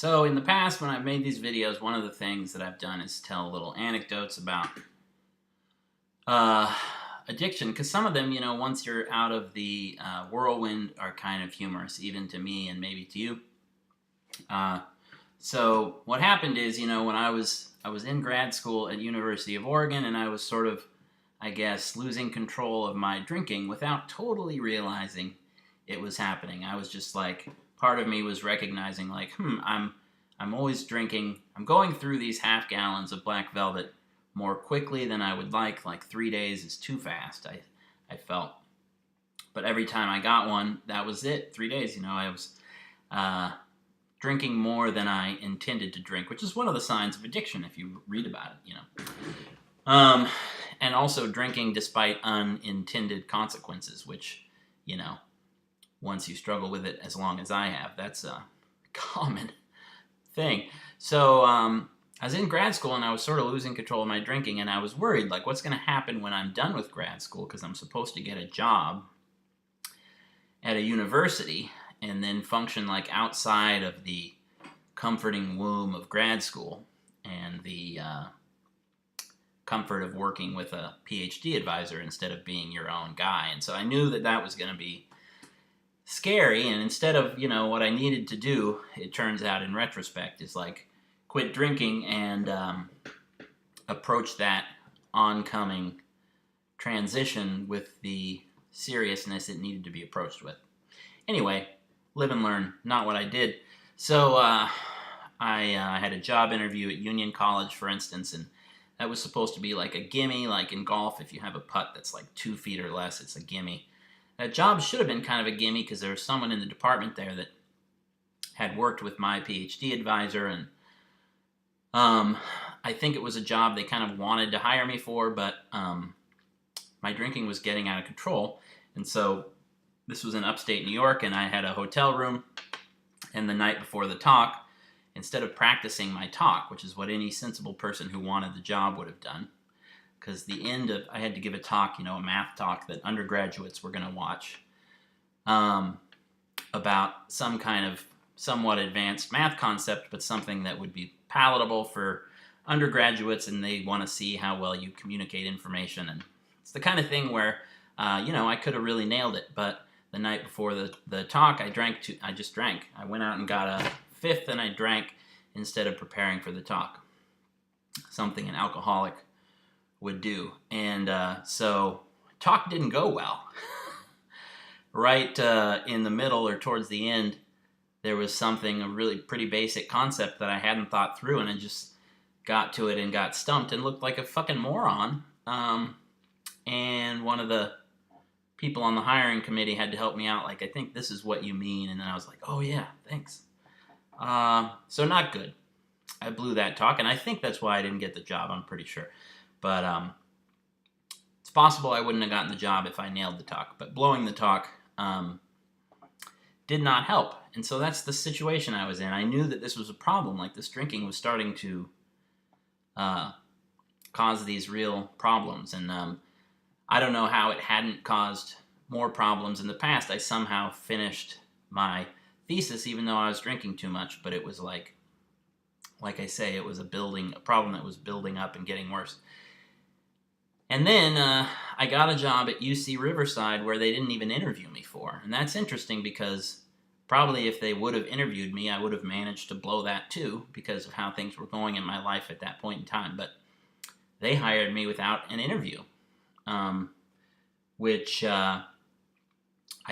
So in the past, when I've made these videos, one of the things that I've done is tell little anecdotes about uh, addiction, because some of them, once you're out of the whirlwind, are kind of humorous, even to me and maybe to you. Uh, so what happened is, when I was in grad school at University of Oregon, and I was sort of, I guess, losing control of my drinking without totally realizing it was happening. I was just like, part of me was recognizing like, I'm always drinking. I'm going through these half gallons of Black Velvet more quickly than I would like. Like 3 days is too fast, I felt. But every time I got one, that was it. 3 days, I was uh, drinking more than I intended to drink, which is one of the signs of addiction if you read about it. Um, and also drinking despite unintended consequences, which, you know, once you struggle with it as long as I have, that's a common thing. So I was in grad school and I was sort of losing control of my drinking, and I was worried, like, what's going to happen when I'm done with grad school, because I'm supposed to get a job at a university and then function like outside of the comforting womb of grad school and the comfort of working with a PhD advisor instead of being your own guy. And so I knew that that was going to be scary, and instead of, what I needed to do, it turns out in retrospect, is like quit drinking and approach that oncoming transition with the seriousness it needed to be approached with. Anyway, live and learn, not what I did. So I had a job interview at Union College, for instance, and that was supposed to be like a gimme, like in golf, if you have a putt that's like 2 feet or less, it's a gimme. That job should have been kind of a gimme because there was someone in the department there that had worked with my PhD advisor, and I think it was a job they kind of wanted to hire me for, but my drinking was getting out of control. And so this was in upstate New York, and I had a hotel room, and the night before the talk, instead of practicing my talk, which is what any sensible person who wanted the job would have done, because I had to give a talk, a math talk that undergraduates were going to watch about some kind of somewhat advanced math concept, but something that would be palatable for undergraduates, and they want to see how well you communicate information. And it's the kind of thing where, I could have really nailed it, but the night before the talk, I just drank. I went out and got a fifth, and I drank instead of preparing for the talk. Something an alcoholic would do. And so talk didn't go well. Right in the middle or towards the end, there was a really pretty basic concept that I hadn't thought through, and I just got to it and got stumped and looked like a fucking moron. And one of the people on the hiring committee had to help me out, like, I think this is what you mean. And then I was like, oh yeah, thanks. So not good. I blew that talk, and I think that's why I didn't get the job, I'm pretty sure. But it's possible I wouldn't have gotten the job if I nailed the talk. But blowing the talk did not help. And so that's the situation I was in. I knew that this was a problem. Like, this drinking was starting to cause these real problems. And I don't know how it hadn't caused more problems in the past. I somehow finished my thesis even though I was drinking too much. But it was like I say, it was a problem that was building up and getting worse. And then I got a job at UC Riverside where they didn't even interview me for. And that's interesting because probably if they would have interviewed me, I would have managed to blow that too because of how things were going in my life at that point in time. But they hired me without an interview, which I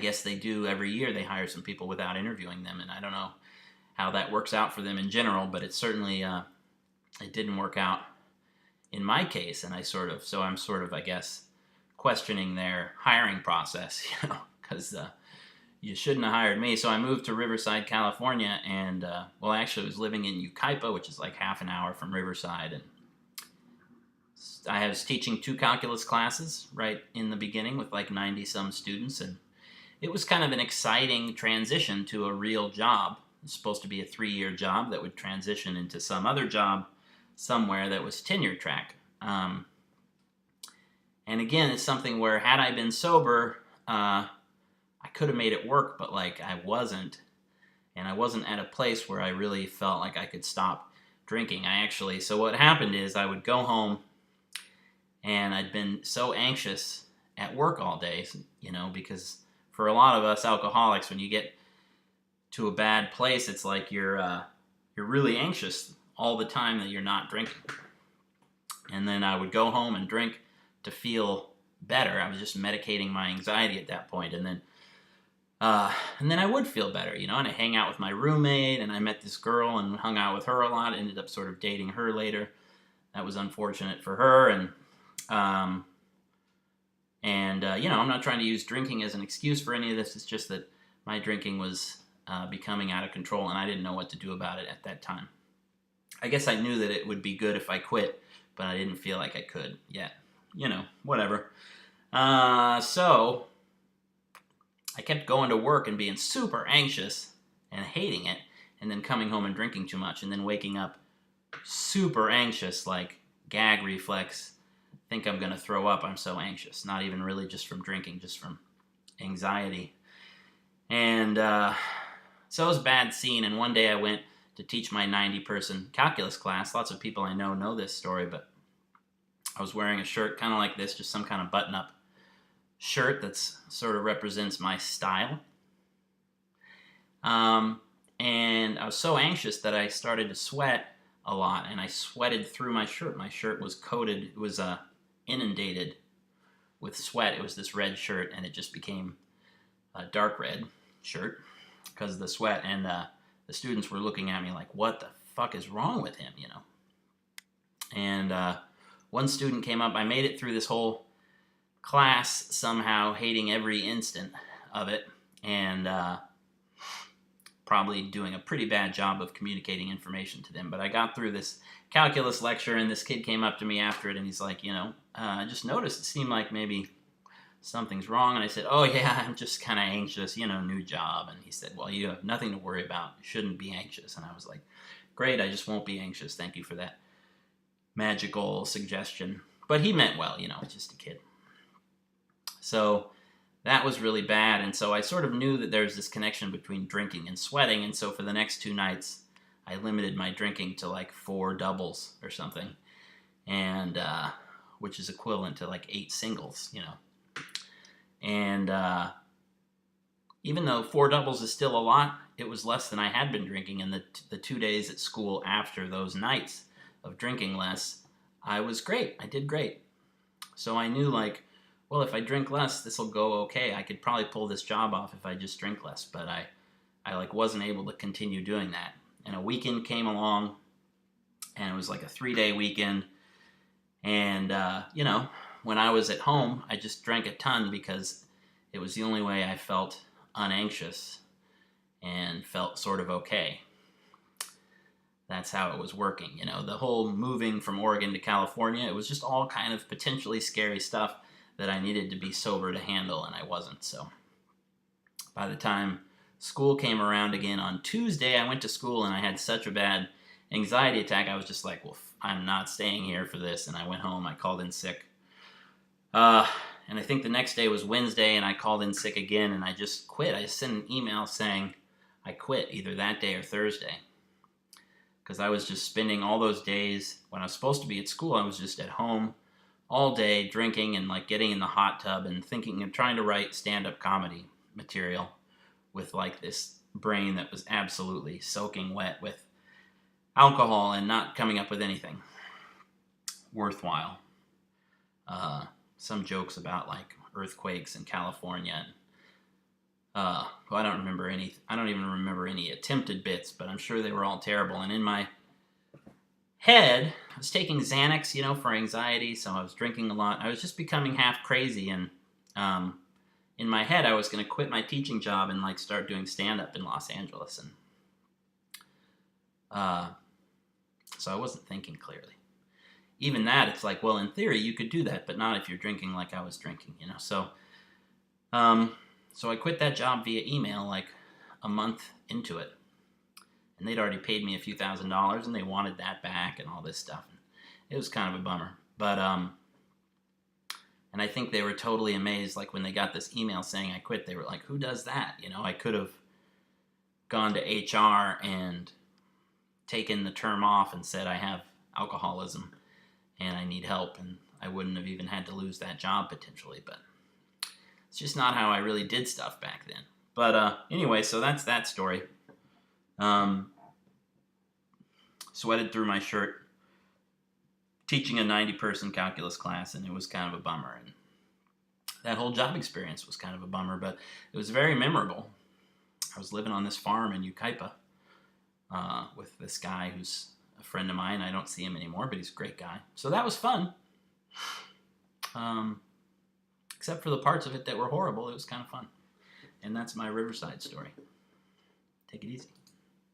guess they do every year. They hire some people without interviewing them, and I don't know how that works out for them in general, but it certainly it didn't work out in my case, and I'm sort of, I guess, questioning their hiring process, because you shouldn't have hired me. So I moved to Riverside, California, and actually I was living in Yucaipa, which is like half an hour from Riverside, and I was teaching 2 calculus classes right in the beginning with like 90-some students, and it was kind of an exciting transition to a real job. It's supposed to be a 3-year job that would transition into some other job somewhere that was tenure track. And again, it's something where had I been sober, I could have made it work, but like I wasn't. and I wasn't at a place where I really felt like I could stop drinking. So what happened is I would go home, and I'd been so anxious at work all day, because for a lot of us alcoholics, when you get to a bad place, it's like you're really anxious all the time that you're not drinking. And then I would go home and drink to feel better. I was just medicating my anxiety at that point, and then I would feel better, and I'd hang out with my roommate, and I met this girl and hung out with her a lot. Ended up sort of dating her later. That was unfortunate for her, and I'm not trying to use drinking as an excuse for any of this. It's just that my drinking was becoming out of control, and I didn't know what to do about it at that time. I guess I knew that it would be good if I quit, but I didn't feel like I could yet. Whatever. So I kept going to work and being super anxious and hating it, and then coming home and drinking too much, and then waking up super anxious, like gag reflex, think I'm going to throw up, I'm so anxious. Not even really just from drinking, just from anxiety. And so it was a bad scene, and one day I went to teach my 90-person calculus class. Lots of people I know this story, but I was wearing a shirt kind of like this, just some kind of button-up shirt that's sort of represents my style. And I was so anxious that I started to sweat a lot, and I sweated through my shirt. My shirt was coated, it was inundated with sweat. It was this red shirt, and it just became a dark red shirt because of the sweat, and the students were looking at me like, what the fuck is wrong with him, And one student came up. I made it through this whole class somehow, hating every instant of it, and probably doing a pretty bad job of communicating information to them. But I got through this calculus lecture, and this kid came up to me after it, and he's like, I just noticed it seemed like maybe something's wrong. And I said, oh yeah, I'm just kind of anxious, new job. And he said, well, you have nothing to worry about. You shouldn't be anxious. And I was like, great, I just won't be anxious. Thank you for that magical suggestion. But he meant well, just a kid. So that was really bad, and so I sort of knew that there's this connection between drinking and sweating, and so for the next 2 nights, I limited my drinking to like 4 doubles or something, and which is equivalent to like 8 singles, And even though 4 doubles is still a lot, it was less than I had been drinking, and the 2 days at school after those nights of drinking less, I was great. I did great. So I knew, like, well, if I drink less, this will go okay. I could probably pull this job off if I just drink less, but I wasn't able to continue doing that. And a weekend came along, and it was like a 3-day weekend. And, when I was at home, I just drank a ton because it was the only way I felt unanxious and felt sort of okay. That's how it was working. The whole moving from Oregon to California, it was just all kind of potentially scary stuff that I needed to be sober to handle, and I wasn't. So by the time school came around again on Tuesday, I went to school, and I had such a bad anxiety attack, I was just like, well, I'm not staying here for this, and I went home. I called in sick. And I think the next day was Wednesday, and I called in sick again, and I just quit. I just sent an email saying I quit either that day or Thursday, because I was just spending all those days when I was supposed to be at school. I was just at home all day drinking and like getting in the hot tub and thinking and trying to write stand-up comedy material with like this brain that was absolutely soaking wet with alcohol and not coming up with anything worthwhile. Some jokes about like earthquakes in California. I don't even remember any attempted bits, but I'm sure they were all terrible. And in my head, I was taking Xanax, for anxiety, so I was drinking a lot. I was just becoming half crazy, and in my head, I was going to quit my teaching job and like start doing stand-up in Los Angeles, and so I wasn't thinking clearly. Even that, it's like, well, in theory, you could do that, but not if you're drinking like I was drinking, So, so I quit that job via email like a month into it. And they'd already paid me a few $1,000s, and they wanted that back and all this stuff. It was kind of a bummer. But, and I think they were totally amazed, like when they got this email saying I quit, they were like, who does that? I could have gone to HR and taken the term off and said I have alcoholism and I need help, and I wouldn't have even had to lose that job potentially, but it's just not how I really did stuff back then. But anyway, so that's that story. Sweated through my shirt teaching a 90-person calculus class, and it was kind of a bummer. And that whole job experience was kind of a bummer, but it was very memorable. I was living on this farm in Ukaipa with this guy who's a friend of mine. I don't see him anymore, but he's a great guy. So that was fun. Except for the parts of it that were horrible, it was kind of fun. And that's my Riverside story. Take it easy.